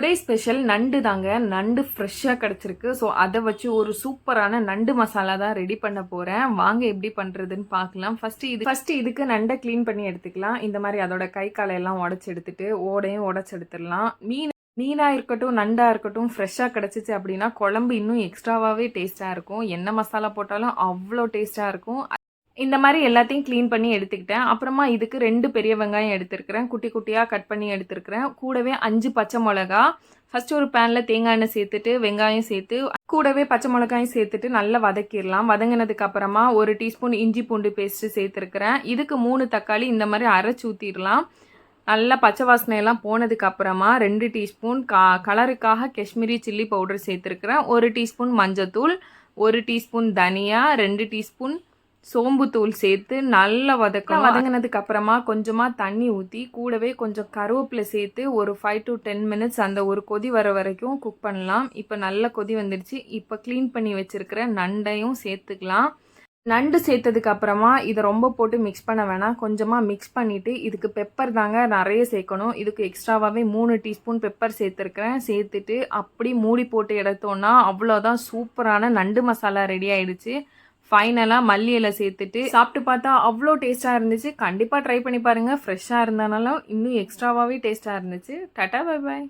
Today special நண்டு தாங்க. நண்டு ஃப்ரெஷ்ஷாக கிடச்சிருக்கு. ஸோ அதை வச்சு ஒரு சூப்பரான நண்டு மசாலா தான் ரெடி பண்ண போகிறேன். வாங்க எப்படி பண்ணுறதுன்னு பார்க்கலாம். ஃபஸ்ட்டு இதுக்கு நண்டை க்ளீன் பண்ணி எடுத்துக்கலாம். இந்த மாதிரி அதோட கை காலையெல்லாம் உடச்சி எடுத்துட்டு ஓடையும் உடச்சி எடுத்துடலாம். மீனாக இருக்கட்டும் நண்டாக இருக்கட்டும் ஃப்ரெஷ்ஷாக கிடச்சிச்சு அப்படின்னா குழம்பு இன்னும் எக்ஸ்ட்ராவாகவே டேஸ்ட்டாக இருக்கும். என்ன மசாலா போட்டாலும் அவ்வளோ டேஸ்ட்டாக இருக்கும். இந்த மாதிரி எல்லாத்தையும் க்ளீன் பண்ணி எடுத்துக்கிட்டேன். அப்புறமா இதுக்கு 2 பெரிய வெங்காயம் எடுத்துருக்கிறேன். குட்டி குட்டியாக கட் பண்ணி எடுத்துருக்கிறேன். கூடவே 5 பச்சை மிளகா. ஃபஸ்ட்டு ஒரு பேனில் தேங்காய் எண்ணெய் சேர்த்துட்டு வெங்காயம் சேர்த்து கூடவே பச்சை மிளகாயும் சேர்த்துட்டு நல்லா வதக்கிடலாம். வதங்கினதுக்கு அப்புறமா 1 டீஸ்பூன் இஞ்சி பூண்டு பேஸ்ட்டு சேர்த்துருக்கிறேன். இதுக்கு 3 தக்காளி இந்த மாதிரி அரைச்சி ஊற்றிடலாம். நல்லா பச்சை வாசனையெல்லாம் போனதுக்கு அப்புறமா 2 டீஸ்பூன் கலருக்காக காஷ்மீரி சில்லி பவுடர் சேர்த்துருக்கிறேன். 1 டீஸ்பூன் மஞ்சத்தூள், 1 டீஸ்பூன் தனியா, 2 டீஸ்பூன் சோம்புத்தூள் சேர்த்து நல்லா வதங்கினதுக்கு அப்புறமா கொஞ்சமாக தண்ணி ஊற்றி கூடவே கொஞ்சம் கருவேப்பிலை சேர்த்து ஒரு 5 to 10 மினிட்ஸ் அந்த ஒரு கொதி வர வரைக்கும் குக் பண்ணலாம். இப்போ நல்ல கொதி வந்துடுச்சு. இப்போ க்ளீன் பண்ணி வச்சுருக்கிற நண்டையும் சேர்த்துக்கலாம். நண்டு சேர்த்ததுக்கு அப்புறமா இதை ரொம்ப போட்டு மிக்ஸ் பண்ண வேணாம். கொஞ்சமாக மிக்ஸ் பண்ணிவிட்டு இதுக்கு பெப்பர் தாங்க நிறைய சேர்க்கணும். இதுக்கு எக்ஸ்ட்ராவாகவே 3 டீஸ்பூன் பெப்பர் சேர்த்துருக்கிறேன். சேர்த்துட்டு அப்படி மூடி போட்டு எடுத்தோன்னா அவ்வளோதான், சூப்பரான நண்டு மசாலா ரெடி ஆயிடுச்சு. ஃபைனலாக மல்லி இலை சேர்த்துட்டு சாப்பிட்டு பார்த்தா அவ்வளோ டேஸ்ட்டாக இருந்துச்சு. கண்டிப்பாக ட்ரை பண்ணி பாருங்கள். ஃப்ரெஷ்ஷாக இருந்தனால இன்னும் எக்ஸ்ட்ராவாகவே டேஸ்ட்டாக இருந்துச்சு. Tata bye bye.